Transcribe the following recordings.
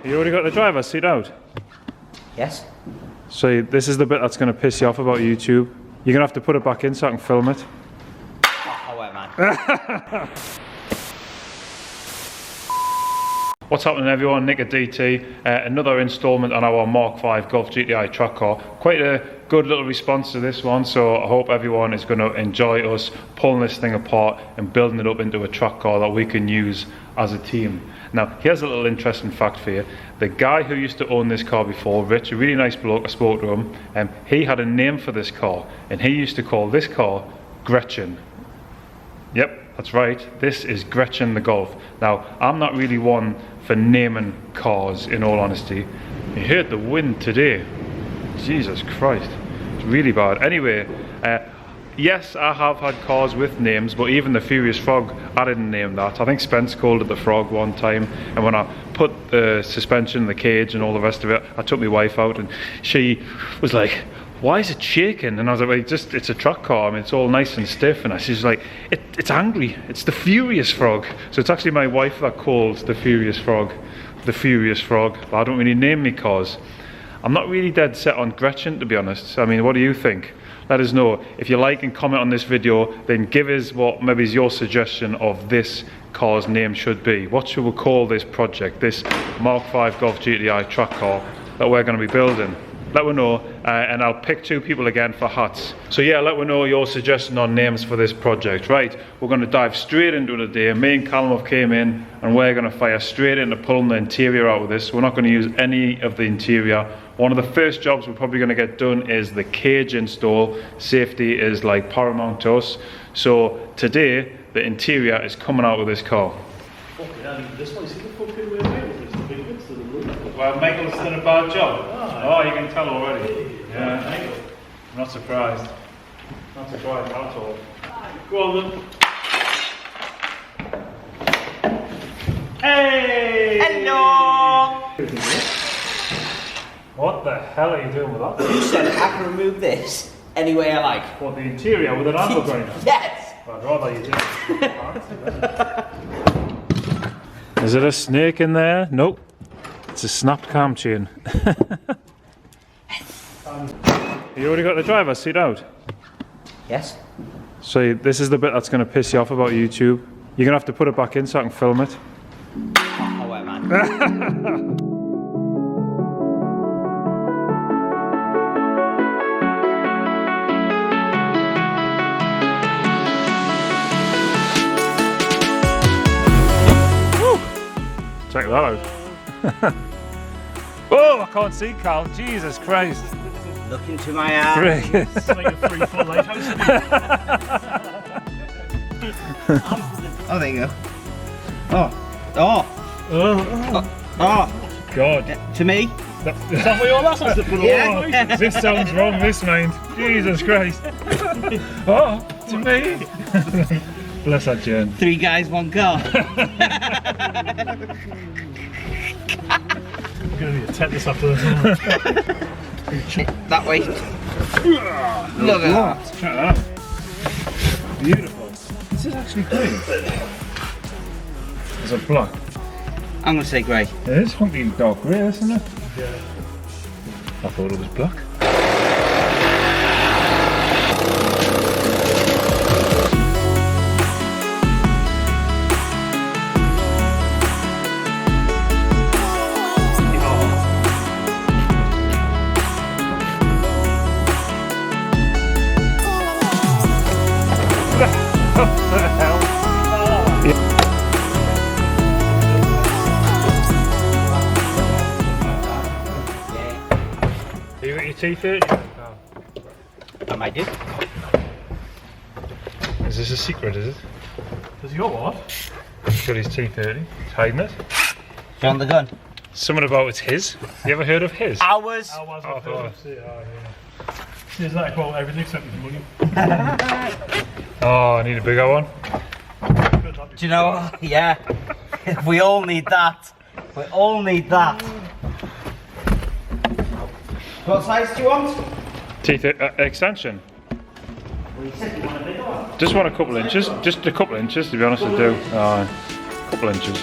You already got the driver's seat out? Yes. So this is the bit that's going to piss you off about YouTube. You're going to have to put it back in so I can film it. Oh, wait, man. What's happening everyone, Nick at DT, another instalment on our Mk5 GTI track car. Quite a good little response to this one, so I hope everyone is going to enjoy us pulling this thing apart and building it up into a track car that we can use as a team. Now here's a little interesting fact for you. The guy who used to own this car before, Rich, a really nice bloke, I spoke to him, he had a name for this car and he used to call this car Gretchen. Yep, that's right, this is Gretchen the Golf. Now, I'm not really one for naming cars, in all honesty. You heard the wind today. Jesus Christ, it's really bad. Anyway, yes, I have had cars with names, but even the Furious Frog, I didn't name that. I think Spence called it the Frog one time, and when I put the suspension, the cage and all the rest of it, I took my wife out and she was like, why is it shaking? And I was like, well, it's a track car, I mean, it's all nice and stiff. And she's like, it's angry, it's the Furious Frog. So it's actually my wife that called the Furious Frog the Furious Frog, but I don't really name me cars. I'm not really dead set on Gretchen, to be honest. I mean, what do you think? Let us know. If you like and comment on this video, then give us what maybe is your suggestion of this car's name should be. What should we call this project, this Mk5 GTI track car that we're going to be building? Let me know, and I'll pick 2 people again for hats. So yeah, let me know your suggestion on names for this project. Right, we're going to dive straight into it today. Me and Callum have came in and we're going to fire straight into pulling the interior out of this. We're not going to use any of the interior. One of the first jobs we're probably going to get done is the cage install. Safety is like paramount to us. So today, the interior is coming out of this car. Well, Michael's done a bad job. Oh, you can tell already. Yeah, I'm not surprised. Not surprised at all. Go on then. Hey! Hello! What the hell are you doing with that? You said I can remove this any way I like. What, the interior with an angle grinder? Yes! I'd rather you did. Is it a snake in there? Nope. It's a snapped cam chain. You already got the driver's seat out? Yes. So this is the bit that's going to piss you off about YouTube. You're going to have to put it back in so I can film it. Oh, wait, man. Check that out. Oh, I can't see, Carl. Jesus Christ. Look into my eyes. It's like a 3-foot lighthouse. Oh, there you go. Oh. God. To me? Is that what your last has to put on? This sounds wrong, this mind. Jesus Christ. Oh, to me. Bless that Jen. 3 guys, 1 car. I'm going to be a tetanus after this. That way. Look at that. Check that out. Beautiful. This is actually clean. Is it black? I'm going to say grey. It is funky dark grey, isn't it? Yeah. I thought it was black. What the hell? You got your T30? I might do. Is this a secret, is it? Does he got what? He's got his T30. He's hiding it. John the gun. Something about it's his. You ever heard of his? Ours. I was Oh, oh, yeah. It's like about everything except his money. Oh, I need a bigger one. Do you know what? Yeah. We all need that. We all need that. What size do you want? T30 extension. Well, you said you want a bigger one. Just want a couple inches. Just a couple inches, to be honest, I do. A couple inches.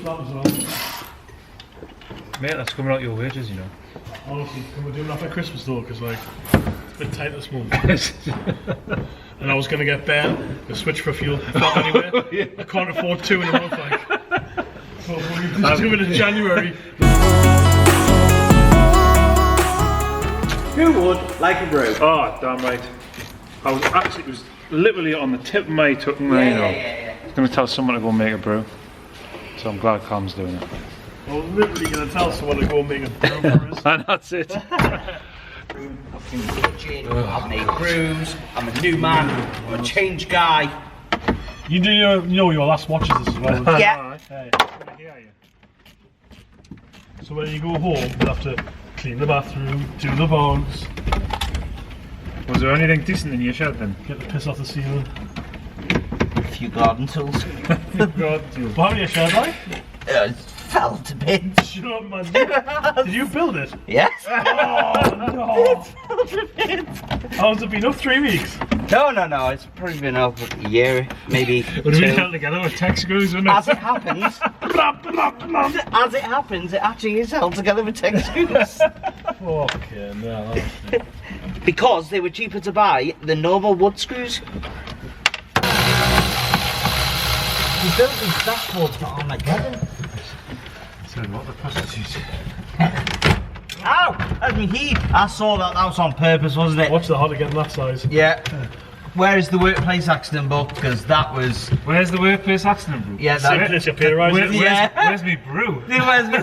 that as well. Mate, that's coming out your wages, you know. Honestly, can we do that for Christmas though? Because like, it's a bit tight this month. And I was going to get Ben to switch for fuel. Not anywhere. I can't afford 2 in a month. Like, so we'll just do it in January. Who would like a brew? Oh, damn right. I was actually, it was literally on the tip of my tongue there, you know. I was going to tell someone to go make a brew. So I'm glad Cam's doing it. I was literally going to tell someone to go make a brew for us. And that's it. I've made brews. I'm a new man. I'm a changed guy. You know your last watch is this as well. Yeah. Hey, so when you go home, you have to clean the bathroom, do the bogs, Was there anything decent in your shed then? get the piss off the ceiling. A few garden tools. God, dude. What happened to your shed, like? It fell to bits. Shut up, man. Did you build it? Yes. Oh, no. How has it been up 3 weeks? No. It's probably been up a year, maybe. Would have been 2. held together with tech screws, wouldn't it? As it happens, it actually is held together with tech screws. Okay, no. Because they were cheaper to buy than normal wood screws. We built these dashboards for Armageddon. So what the prostitute? Ow! That's me heat. I saw that. That was on purpose, wasn't it? Watch the hot again that size. Yeah. Where is the workplace accident book? Because that was. Where's the workplace accident brew? Yeah, Same that. place you pay Yeah. Where's me brew? Where's me?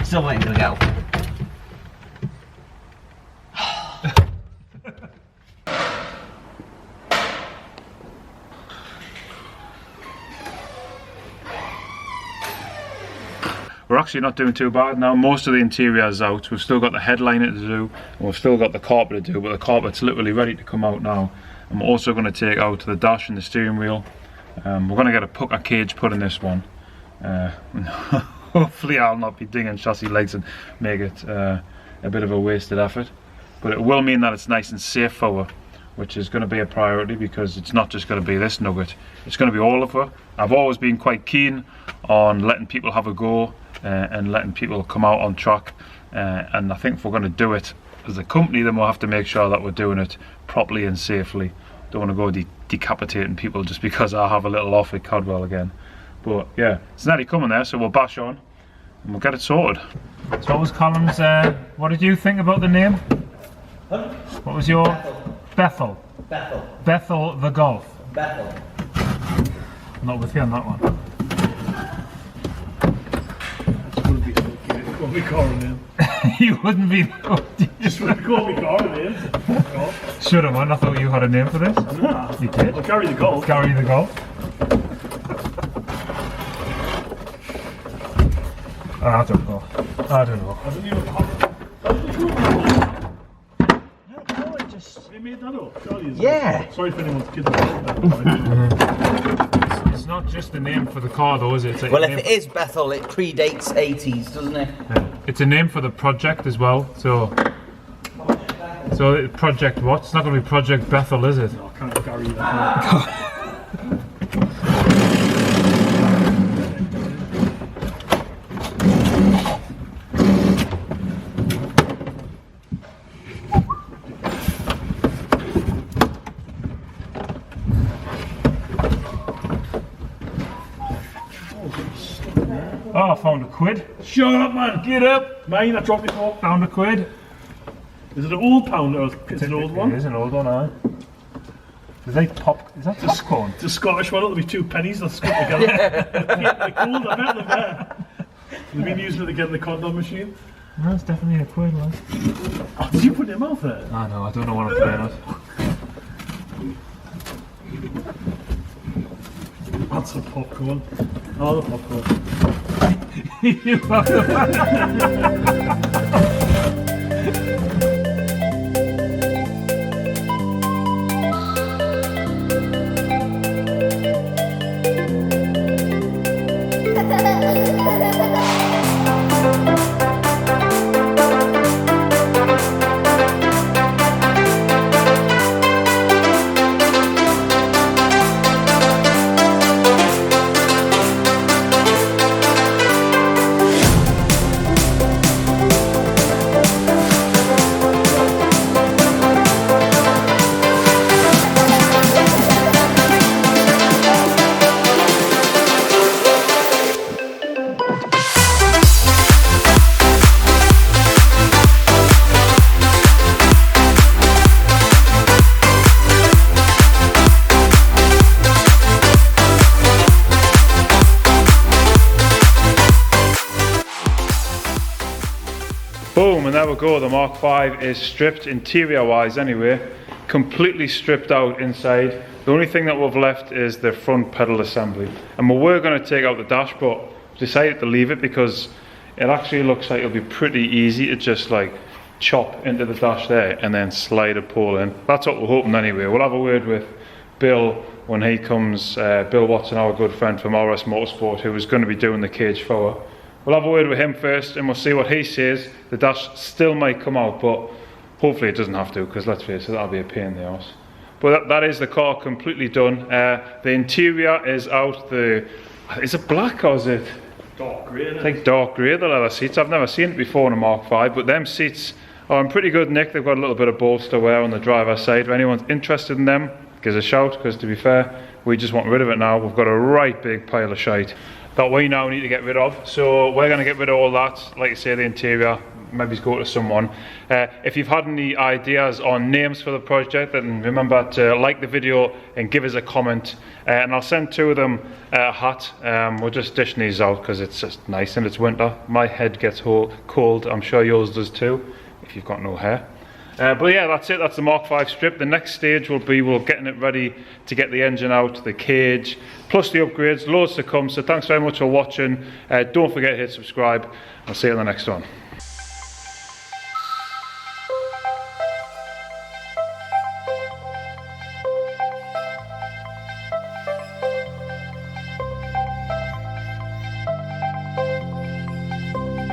Still waiting to go. We're actually not doing too bad now. Most of the interior is out. We've still got the headliner to do, and we've still got the carpet to do, but the carpet's literally ready to come out now. And we're also going to take out the dash and the steering wheel. We're going to get a pucker cage put in this one. Hopefully I'll not be dinging chassis legs and make it a bit of a wasted effort. But it will mean that it's nice and safe for her, which is going to be a priority, because it's not just going to be this nugget. It's going to be all of her. I've always been quite keen on letting people have a go and letting people come out on track. And I think if we're going to do it as a company, then we'll have to make sure that we're doing it properly and safely. Don't want to go decapitating people just because I have a little off at Codwell again. But yeah, it's nearly coming there, so we'll bash on and we'll get it sorted. So what was Colin's, what did you think about the name? What was your... Bethel. Bethel the Golf. Bethel. I'm not with you on that one. Call me car name. You wouldn't be... Just want to call me car name. Should have, man. I thought you had a name for this. Nah. You did. I'll carry the golf. Gary the Golf. I don't know. I don't know. I don't even They made that up. Surely it's Yeah. Sorry if anyone's kidding. It's not just a name for the car though, is it? It's a Well, if name it is Bethel, it predates 80s, doesn't it? It's a name for the project as well, so Project what? It's not going to be Project Bethel, is it? I can't carry that. Oh, I found a quid. Shut up, man! Get up! Mine, I dropped it off. Found a quid. Is it an old pound or is it an old one? It is an old one, aye. Is that popcorn? It's a Scottish one, it'll be 2 pennies, that's good together. They're cool, I met them there. They've been using it again in the condom machine. No, it's definitely a quid, man. Oh, did you put your mouth there? I know, I don't know what I'm playing at. That's the popcorn. Oh, the popcorn. You have the Boom, and there we go. The Mark 5 is stripped interior wise anyway, completely stripped out inside. The only thing that we've left is the front pedal assembly, and we were going to take out the dash, but decided to leave it because it actually looks like it'll be pretty easy to just like chop into the dash there and then slide a pole in. That's what we're hoping anyway. We'll have a word with Bill when he comes, Bill Watson, our good friend from RS Motorsport, who is going to be doing the cage for. We'll have a word with him first and we'll see what he says. The dash still might come out, but hopefully it doesn't have to, because let's face it, that'll be a pain in the arse. But that is the car completely done. The interior is out. Is it black or is it? Dark grey. I think dark grey, the leather seats. I've never seen it before in a Mark 5, but them seats are in pretty good nick. They've got a little bit of bolster wear on the driver's side. If anyone's interested in them, give us a shout, because to be fair, we just want rid of it now. We've got a right big pile of shite that we now need to get rid of. So we're going to get rid of all that. Like I say, the interior, maybe go to someone. If you've had any ideas on names for the project, then remember to like the video and give us a comment. And I'll send 2 of them a hat. We're just dishing these out because it's just nice and it's winter. My head gets cold. I'm sure yours does too, if you've got no hair. But yeah, that's it. That's the Mark 5 strip. The next stage will be we're getting it ready to get the engine out, the cage, plus the upgrades. Loads to come. So thanks very much for watching. Don't forget to hit subscribe. I'll see you on the next one.